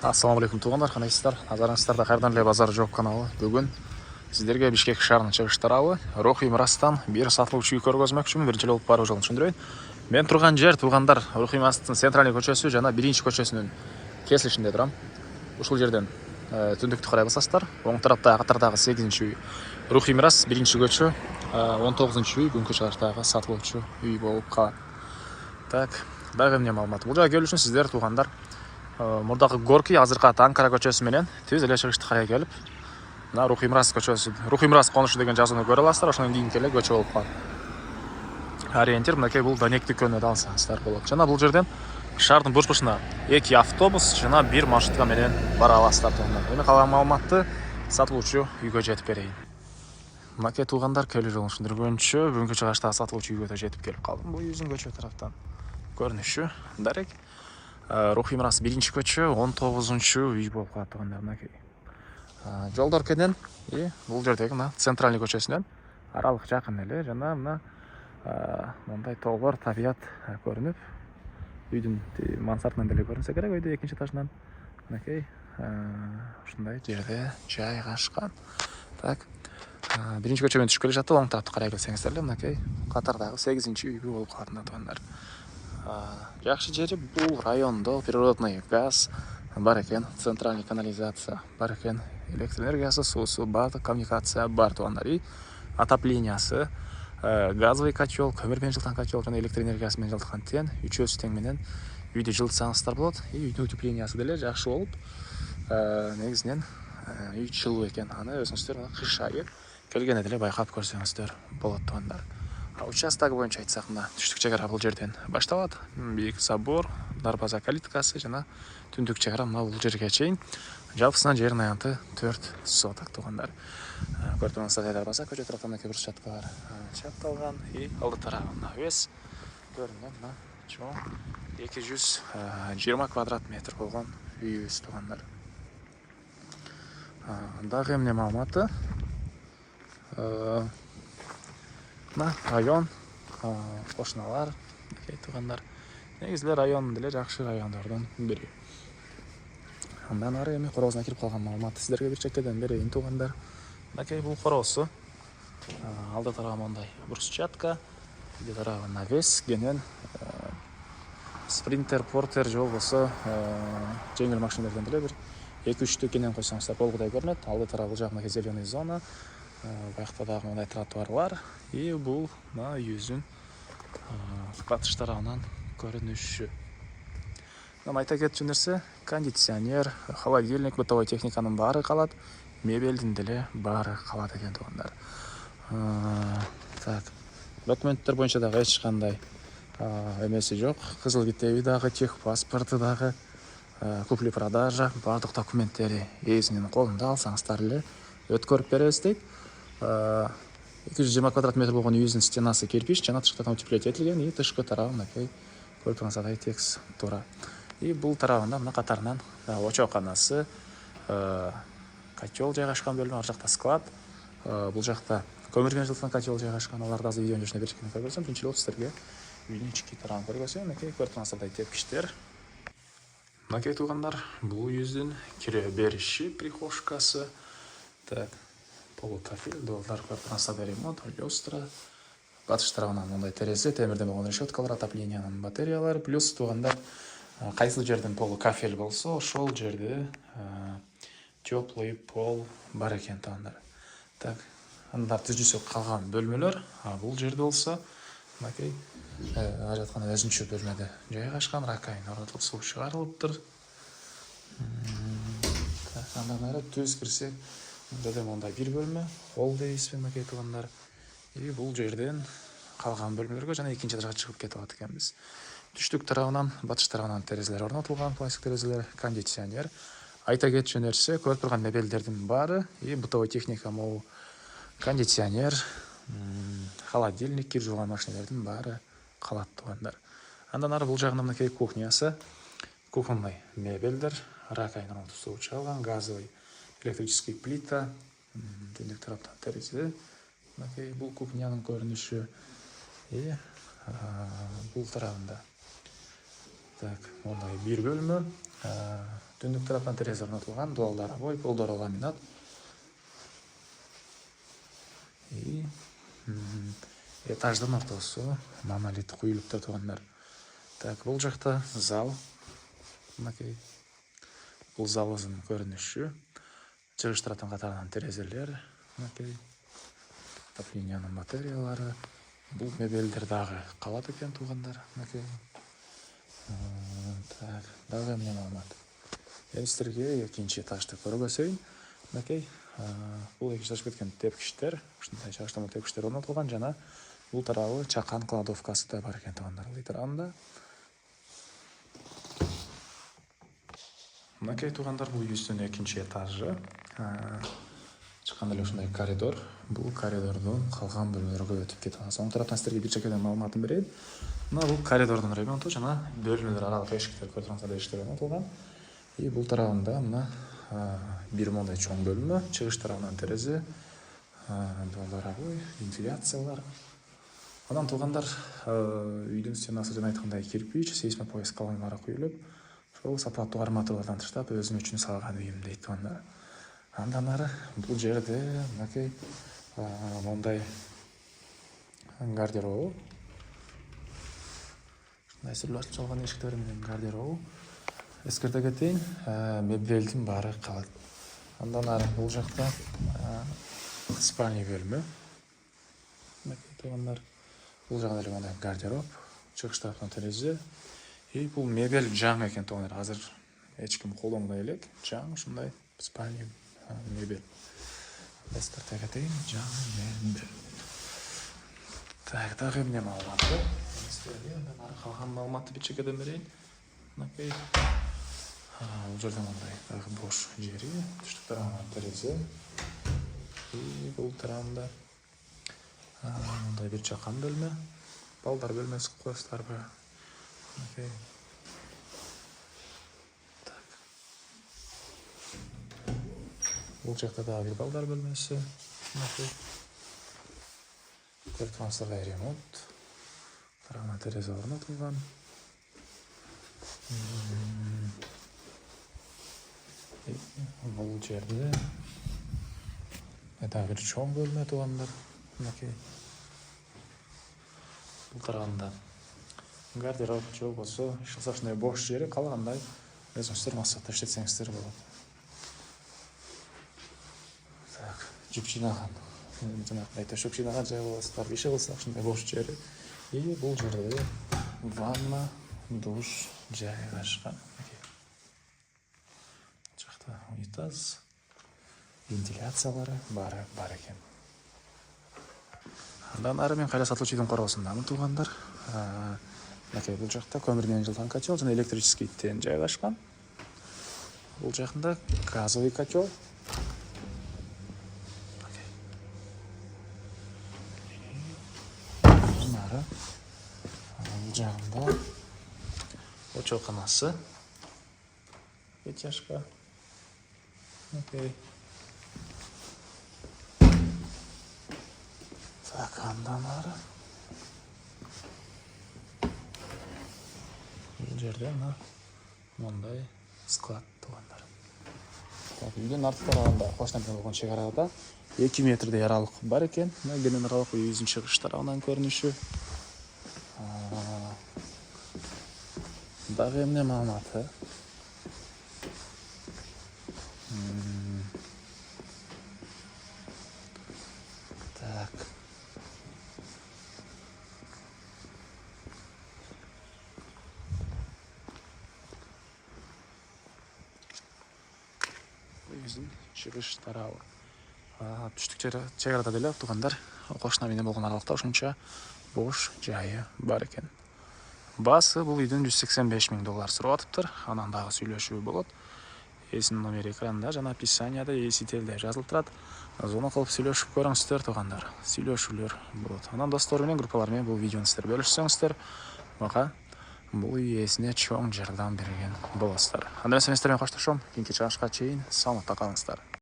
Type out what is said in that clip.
Ассалаумағалейкум туғандар, қандайсыздар? Назарыңыздарда қайырдан іле базар жоқ каналы. Бүгін сіздерге Бишкек шаарынын чыгыш тарабы Рухи Мирастан бир сатылуучу үй көргөзмөкчүмүн. Биринчи жолу баруу жолун түшүндүрөйүн. Мен турган жер туугандар Рухи Мирастын центральный көчөсү жана биринчи көчөсүнүн кесилишинде турам. Ушул жерден түндүктү карай басасыздар. Оң тараптагы катардагы 8-чи үй Рухи Мирас, биринчи көчө, 19-чы үй күнгө чыгыштагы сатылуучу үй болуп калат. Так, дагы эмне маалымат. Бул жака келүү үчүн сиздер туугандар мурдагы горки азыркы аты Анкара көчөсү менен түз эле чыгышты карай келип, мына Рухи Мирас көчөсү, Рухи Мирас конушу деген жазууну көрө аласыздар. Ошондон кийинки эле көчө болуп калат. Ориентир мынакей бул Донек дүкөнүнө да алсаңыздар болот. Жана бул жерден шаардын бурчпушуна 2 автобус жана 1 маршрутка менен бара аласыздар туугандар. Эми калган маалыматты сатылуучу үйгө жетип берейин. Мынакей туугандар келүү жолун түшүндүргөнчө бүгүнкү чыгыштагы сатылуучу үйгө да жетип келип калдым. Бул үйдүн көчө тараптан көрүнүшү дарек. Рухи Мирас биринчи көчө, 19-чу үй болуп калат туугандар. Мынакей жолдор кенен бул жердеги мына центральный көчөсүнөн аралык жакын эле жана мына мындай тоолор, табият көрүнүп, үйдүн мансартынан деле көрүнсө керек, үйдө экинчи этажынан мынакей ушундай жерде жайгашкан. Так, биринчи көчө менен түшүп келе жатып, оң тарапты карай келсеңиздер эле мынакей катардагы 8-чи үй болуп калат туугандар. Жакшы жери бул райондо природный газ бар экен, центральный канализация бар экен, электр энергиясы, суусу, баардык коммуникация бар туугандар. И отоплениясы, газовый котел, көмүр менен жылыткан котел жана электр энергиясы менен жылыткан тең, үчөөсү тең менен үйдү жылытсаңыздар болот. И үйдүн утеплениясы деле жакшы болуп, негизинен үй жылуу экен. Аны өзүңүздөр кыш айы келгенде деле байкап көрсөңүздөр болот туугандар. Участок боюнча айтсак, мына түштүк чек ара бул жерден башталат. Бийик забор, дарбаза калиткасы жана түндүк чек ара мына бул жерге чейин. Жалпысынан жердин аянты 4 соток туугандар. Көрүп тургансыздар, дарбаза көчө тараптан эки брусчаткалар чапталган. И алды тарабында өз көрүнгөн мына чоң 220 квадрат метр болгон үйүбүз туугандар. Дагы эмне маалыматы? Мына район, кошуналар, туугандар. Негизи район деле жакшы райондордун бири. Андан ары эми короосуна кирип калган маалыматты сиздерге бир чекеден берейин туугандар. Мынакей бул короосу. Алды тарабы мындай брусчатка, бир тарабы навес кенен спринтер, портер же болбосо жеңил машиналардан деле бир 2-3 кенен койсоңуздар болгудай көрүнөт. Алды тарабы жагында зеленый зона, баякта дагы мындай тротуарлар. И бул мына үйүбүздүн батыш тарабынан көрүнүшү. Айта кетчү нерсе, кондиционер, холодильник, бытовой техниканын баары калат, мебелдин деле баары калат экен туугандар. Так, документтер боюнча дагы эч кандай эмеси жок. Кызыл китеби дагы, техпаспорту дагы, купли-продажа, баардык документтери ээсинин колунда, алсаңыздар эле өткөрүп беребиз дейт. 220 квадрат метр болгон үйүбүздүн стенасы кирпич жана тышкыдан утеплить этилген. И тышкы тарабы мынакей көрүп тургансыздар текс туура. И бул тарабында мына катарынан очоканасы, котел жайгашкан бөлмө, ар жакта склад. Бул жакта көмүр менен жылыткан котел жайгашкан. Аларды азыр видеонун жашына беришкен көргөзөм. Түнчү жолу сиздерге үйдүн ички тарабын көргөзөм. Мынакей көрүп тургансыздар тепкичтер. Мынакей туугандар, бул үйүбүздүн кире бериши, прихожкасы. Так, полукафель, долдар көрүп тургансыздар, ремонт, люстра. Батыш тарабынан мындай терезе, темирден болгон решеткалар, отоплениянын батареялары, плюс туугандар кайсы жерден полукафель болсо, ошол жерде теплый пол бар экен туугандар. Так, анда түзүүсү калган бөлмөлөр, бул жерде болсо мынакей ажаткан өзүнчө бөлмөдө жайгашкан, ракайын орнотулуп, суу чыгарылыптыр. Так, андан ары түз кирсек, мында мындай бир бөлмө, холл дейбизби мынакей туугандар. И бул жерден калган бөлмөлөргө жана экинчи этажга чыгып кетип атат экенбиз. Түштүк тарабынан, батыш тарабынан терезелер орнотулган, пластик терезелер, кондиционер. Айта кетчү нерсе, көрүп турган мебелдердин баары, и бытовой техника, могу кондиционер, холодильник, кир жууган машиналардын баары калат туугандар. Андан ары бул жагында мынакей кухнясы, кухонный мебелдер, ракайын орнотуп суу чыгарылган, газовый электрический плита, түндүк тараптан терезе. Мынакей бул кухнянын көрүнүшү. И бул тарабында. Так, мындай бир бөлмө, түндүк тараптан терезе орнотулган, дуалдар обой, полдор ламинат. И этаждын ортосу монолит куюлуп тургандар. Так, бул жакта зал. Мынакей. Бул залыбыздын көрүнүшү. Чыгыш тараптан катарынан терезелер. Мынакей. Отоплениянын батареялары. Бул мебелдер дагы калат экен туугандар. Мынакей. Так, дагы эмне маалымат. Мен силерге экинчи этажды көргөзөйүн. Мынакей. Бул экинчи этажга кеткен тепкичтер, ушундай чагыштырма тепкичтер орнотулган жана бул тарабы чакан кладовкасы да бар экен туугандар. Бул тарабында. Мынакей туугандар, бул үйүбүздүн экинчи этажы. Чыкканда эле ушундай коридор. Бул коридордун калган бөлмөлөргө өтүп кетип атабыз. Оң тараптан силерге бир чекеден маалыматын берейин. Мына бул коридордун ремонту жана бөлмөлөр аралык эшиктер көрүп турсаңыздар, эшиктер орнотулган. И бул тарабында мына бир мондай чоң бөлмө, чыгыш тарабынан терезе, дуалдар обой, вентиляциялар. Анан туугандар, үйдүн стенасы жана айткандай кирпич, сейсмопояс колонналары куюлуп, ошол сапаттуу арматуралардан таштап өзүм үчүн салган үйүм дейт туугандар. Андан ары бул жерде мынакей мондай гардеробу. Ушундай сүрүлүп ачылып алган эшиктер менен гардеробу. Эскерте кетейин, мебелдин баары калат. Андан ары бул жакта спальня бөлмө. Мынакей туугандар, бул жагда эле мондай гардероб, чыгыш тараптан терезе. И бул мебель жаңы экен туугандар. Азыр эч ким колдонбой элек. Жаңы ушундай спальня мебель. Эскерте кетейин, жаңы мебель. Так, дагы эмне маалымат бар? Андан ары калган маалыматты бир чекеден берейин. Мынакей. Бул жерде мындай дагы бош жери, түштүк тарабынан терезе. И бул тарабында мындай бир чакан бөлмө. Балдар бөлмөсү коесуздарбы? Мынакей. Так. Бул жакта дагы бир балдар бөлмөсү. Мынакей. Көрүп турсаңыздар, ремонт. Тарабына терезе орнотулган. Бул жерде дагы бир чоң бөлмө туугандар. Мынакей. Бул тарабында гардероб же болбосо ушундай ушундай бош жери, калгандай өзүңүздөр максатта иштетсеңиздер болот. Так, жүк жыйнаган, жанагындай төшөк жыйнаган жай болосуздар, иши кылса ушундай бош жери. И бул жерде ванна, душ жайгашкан. Жакта унитаз, вентиляциялары баары бар экен. Андан ары мен кайра сатылуучу үйдүн коросундамын туугандар. Мынакей бул жакта көмүр менен жылган котел жана электрический тен жайгашкан. Бул жакында газовый котел. Андан ары бул жагында очоканасы. Вытяжка. Окей. Так, андан ары бул жерде мондай склад туугандар. Так, үйдүн арты тарабында кошуна болгон чек арада 2 метрдей аралык бар экен. Мына кенен аралык үйүбүздүн чыгыш тарабынан көрүнүшү. Дагы эмне маалыматы? Так. Үйүбүздүн чыгыш тарабы. Түштүк чек арада деле туугандар. Кошуна менен болгон аралыкта ушунча бош жайы бар экен. Басы бул үйдүн $185,000 сурап атыптыр. Анан дагы сүйлөшүү болот. Эсинин номери экранда жана описанияда эсителде жазылып турат. Звонок кылып сүйлөшүп көрүңүздөр туугандар. Сүйлөшүүлөр болот. Анан достор менен, группалар менен бул видеону сиздер бөлүшсөңүздөр, мага бул үй ээсине чоң жардам берген болосуздар. Анда мен сиздер менен коштошом. Кийинки чыгышка чейин саламатта калыңыздар.